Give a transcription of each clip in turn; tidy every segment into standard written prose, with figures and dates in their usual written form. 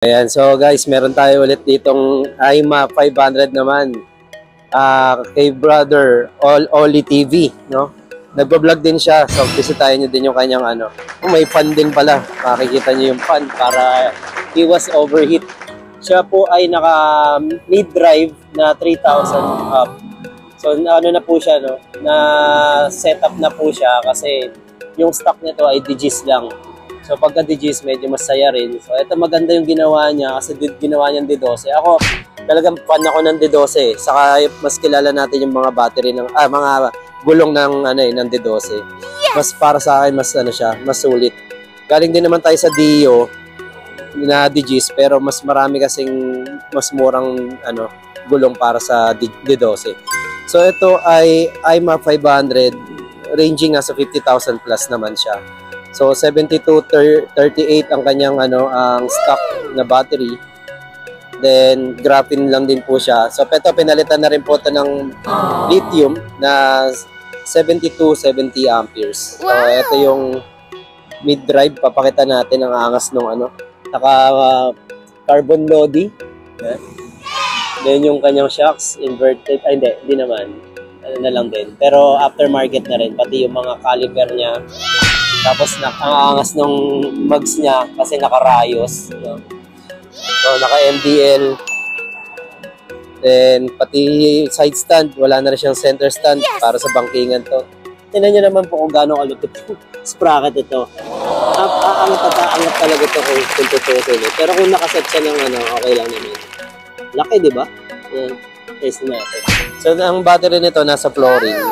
Ayan, so guys, meron tayo ulit ditong IMA 500 naman. Kay brother Oli TV, no? Nagbo-vlog din siya. So bisitahin niyo din yung kanyang ano. May fan din pala. Makikita niyo yung fan para iwas overheat. Siya po ay naka mid-drive na 3,000 up. So ano na po siya, no? Na setup na po siya kasi yung stock nito ay DGs lang. So pagka DGs medyo masaya rin. So ito maganda yung ginawa niya kasi ginawa niya ng D12. Ako talagang fan ako ng D12. Saka mas kilala natin yung mga battery ng mga gulong ng ng D12. Mas para sa akin mas siya, mas sulit. Galing din naman tayo sa Dio na DGs pero mas marami kasing mas murang gulong para sa D12. So ito ay IMA 500 ranging sa 50,000 plus naman siya. So 7238 ang kanyang ang stock na battery. Then graphene lang din po siya. So ito pinalitan na rin po ito ng lithium na 7270 amperes. So ito yung mid-drive, papakita natin ang angas ng naka carbon lodi. Then yung kanyang shocks inverted, hindi naman. Na lang din. Pero aftermarket na rin pati yung mga caliper niya. Tapos nakaangas ng mugs niya kasi naka-Rayos. No? So, naka-MDL. Then, pati side stand. Wala na rin siyang center stand para sa bangkingan to. Tingnan niyo naman po kung gaano kalupit yung sprocket ito. Angat talaga ito kung tutusin. Pero kung nakaset siya ng okay lang naman. Laki, di ba? Test natin. So, ang battery nito nasa flooring.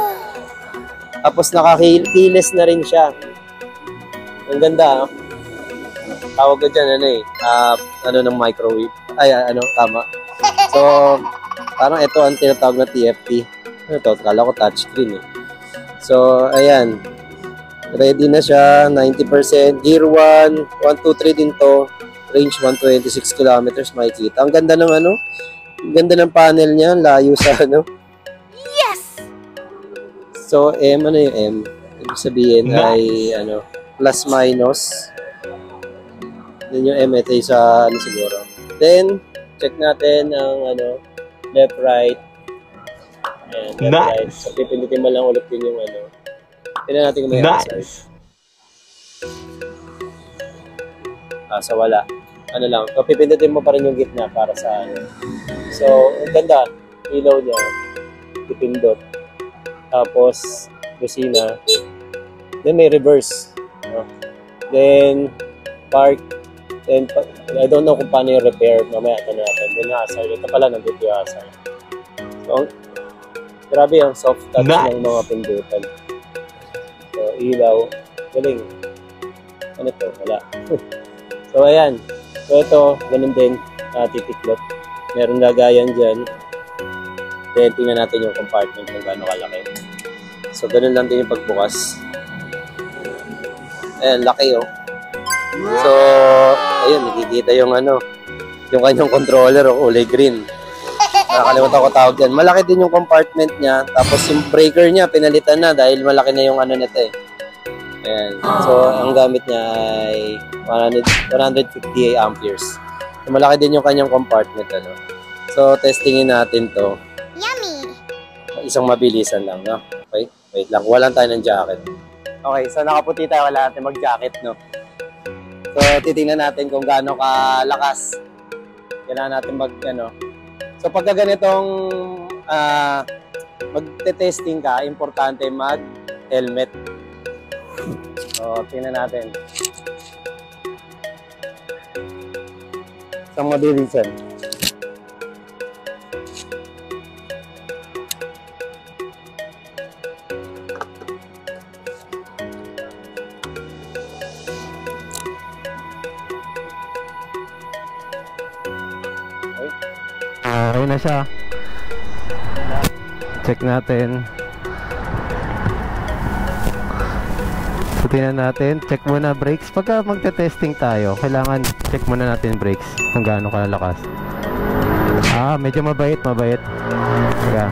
Tapos naka-keyless na rin siya. Ang ganda, tawag ka dyan, ng microwave. Tama. So, parang ito ang tinatawag na TFT. Kala ko touchscreen So, ayan. Ready na siya, 90%. Gear 1, 1, 2, 3 din to. Range 126 kilometers, makikita. Ang ganda ng ang ganda ng panel niya, layo sa Yes! So, yung M? Ibig sabihin ay, plus minus. Then yung M ito sa siguro. Then check natin ang left right. Ayan, left right. So pipindutin mo lang ulit din yung tingnan natin kung may answer. So wala. Lang. So pipindutin mo pa rin yung gitna para sa So ang ganda. Ilaw niya. Pipindot. Tapos busina. Then may reverse. Then park. Then I don't know kung paano yung repair. Mamaya ito natin. Then hazard. Ito pala nandito yung hazard. So, grabe yung soft touch ng mga pindutan. So, ilaw. Galing. Ano to? Wala. So, ayan. So, ito. Ganun din. Titiklop. Meron lagayan dyan. Then, tingnan natin yung compartment kung gaano kalaki. So, ganun lang din yung pagbukas. Ayan, laki So, ayun, nakikita yung yung kanyang controller kulay green. Nakakalimutan ko tawag yan. Malaki din yung compartment niya. Tapos yung breaker niya, pinalitan na dahil malaki na yung nito Ayan. So, ang gamit niya ay 158 amperes. So, malaki din yung kanyang compartment. So, testingin natin to. Yummy! Isang mabilisan lang, no? Okay? Wait lang. Walang tayo ng jacket. Okay, so nakaputi tayo. Wala natin mag-jacket, no? So, titingnan natin kung gaano kalakas. Kailangan natin So, pagka ganitong magte-testing ka, importante mag-helmet. So, tingnan natin. Isang mabilisan. Okay na siya. Check natin. So, tingnan natin. Check muna brakes. Pagka magte-testing tayo, kailangan check muna natin brakes kung gaano kalalakas. Medyo mabait. Teka.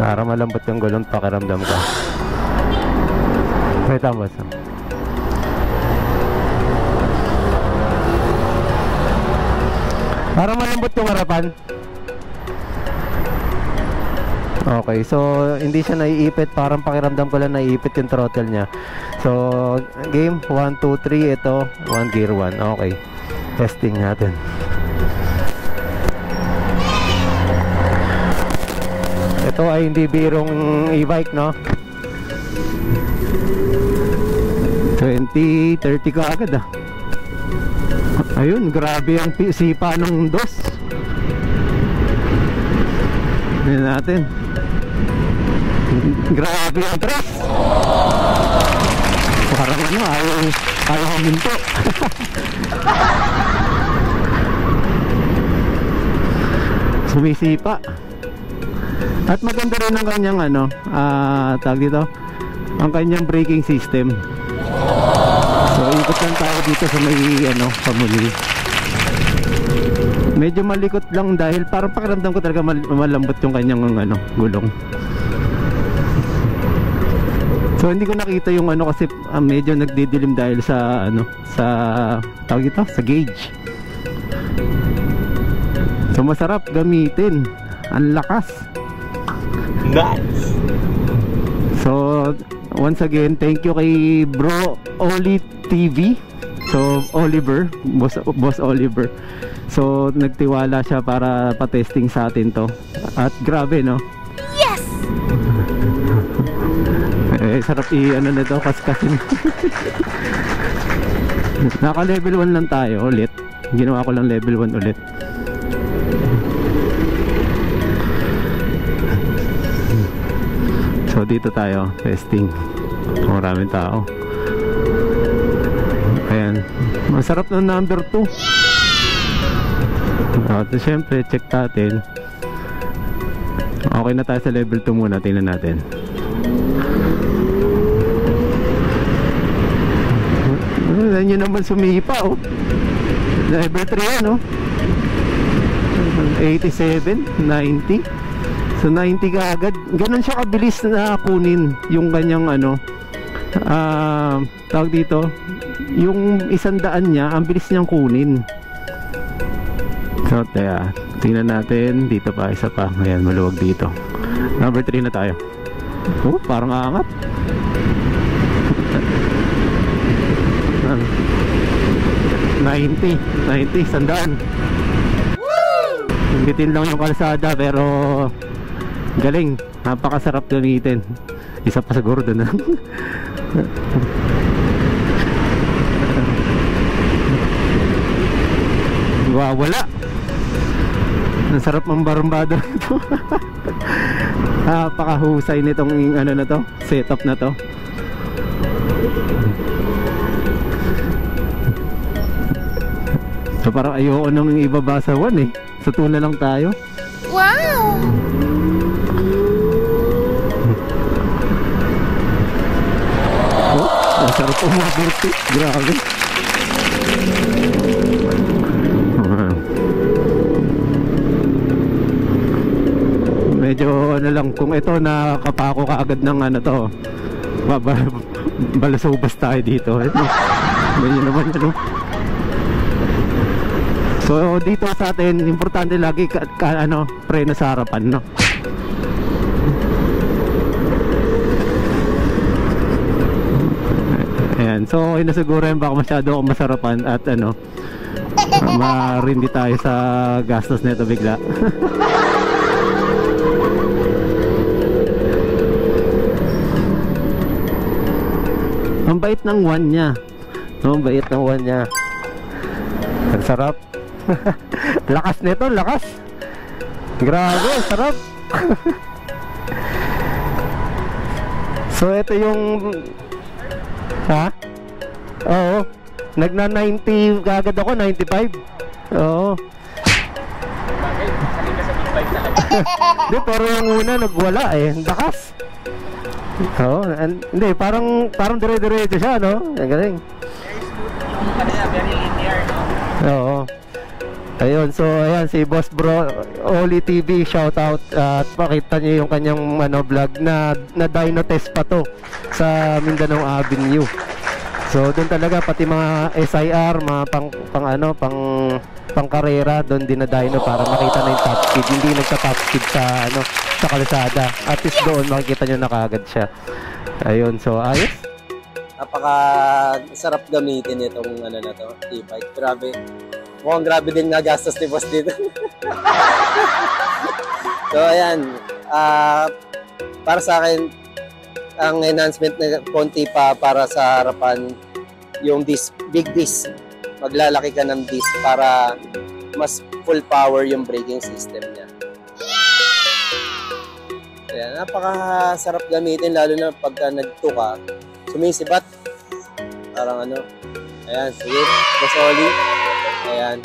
Para malambot yung gulong, pakiramdam ko. Wait lang, boss. Para malambot yung harapan. Okay, so hindi siya naiipit. Parang pakiramdam ko lang naiipit yung throttle niya. So, game 1, 2, 3. Ito, 1 gear 1. Okay, testing natin. Ito ay hindi birong e-bike, no? 20, 30 ka agad ah. Ayun, grabe ang sipa ng dos. Tignan natin. Grabe ang tres. Parang ano, ayaw huminto. Sumisipa. At maganda rin ang kanyang ano, tawag dito, ang kanyang braking system. So ikot lang tayo dito sa may ano, pamuli. Medyo malikot lang dahil parang pakiramdam ko talaga malambot yung kanyang ano, gulong. So hindi ko nakita yung ano kasi medyo nagdidilim dahil sa ano, sa tawag ito, sa gauge. So masarap gamitin. Ang lakas. Nice. So once again, thank you kay Bro Oli TV. So Oliver, Boss Oliver. So nagtiwala siya para pa-testing sa atin to. At grabe, no? Yes! Sarap ano na to, kaskasin. Naka level 1 lang tayo ulit. Ginawa ko lang level 1 ulit. So dito tayo, testing. Maraming tao. Ayan. Masarap na number 2. So syempre, check natin. Okay na tayo sa level 2 muna. Tingnan natin. Ayan nyo naman sumipa, oh. Level 3 yan, oh. 87, 90. So 90 ka agad. Ganon siya kabilis na kunin yung kanyang ano, tawag dito, yung 100 niya, ang bilis niyang kunin. So tingnan natin. Dito pa, isa pa. Ayan, maluwag dito. Number 3 na tayo. Oh, parang aangat. 90, 100. Bitin lang yung kalsada pero galing, napakasarap gamitin. Isa pa siguro doon. Wala. Ang sarap ng barumbado ito. Napakahusay nitong ano na to, setup na to. So parang ayoko nang ibaba sa 1 eh. Sa 2 na lang tayo. Wow! Oh, ang sarap umaberti. Grabe. Medyo ano lang, kung ito nakapako ka agad ng ano to, balasubas tayo dito. Ganyan naman ano. So dito sa atin, importante lagi ano, preno sa harapan, no? Ayan, so okay na siguro yun, baka masyado akong masarapan at ano, marindi tayo sa gastos nito bigla. Ang bait ng 1 niya. No, ang bait ng 1 niya. Ang sarap. Lakas nito, lakas. Grabe, sarap. So ito yung oo, nagna 90 kagad ako, 95. Oo. Hindi, pero yung una nagwala eh, lakas. Oo, hindi, parang dire-diretso siya, no? Ang galing. Very linear, no? Oo. Ayun, so ayan si Boss Bro Oli TV, shout out. At pakita niyo yung kanyang ano, vlog na dyno test pa to sa Mindanao Avenue. So doon talaga pati mga SIR, mga pang pangkarera, doon dinadayo para makita na yung top speed. Hindi nagta-top speed sa sa kalsada. At least doon makikita nyo na kaagad siya. Ayun, so ayos. Napaka sarap gamitin itong na to, e-bike. Grabe. Mukhang grabe din nga gastos ni boss dito. So ayan, para sa akin, ang enhancement na konti pa para sa harapan, yung disc, big disc. Maglalaki ka ng disc para mas full power yung braking system niya. Ayan, napakasarap gamitin lalo na pagka nagtuka, sumisibat. Parang ayan, sige, Boss Oli. Ayan.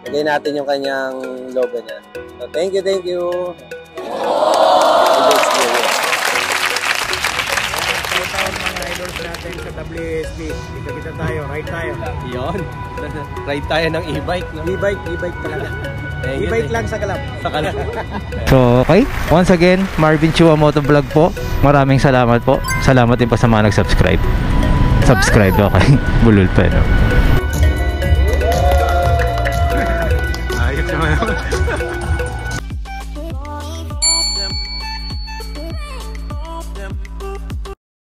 Lagay natin yung kanyang logo niya. So, thank you, thank you. Shout mga idols natin sa WSB. Kita-kita tayo, ride tayo. Yun. Ride tayo ng e-bike, no? E-bike talaga. E-bike lang sa kalap. So, okay. Once again, Marvin Chua Motovlog po. Maraming salamat po. Salamat din po sa mga nag-subscribe. Subscribe, okay. Bulol pa, no? Ayos naman.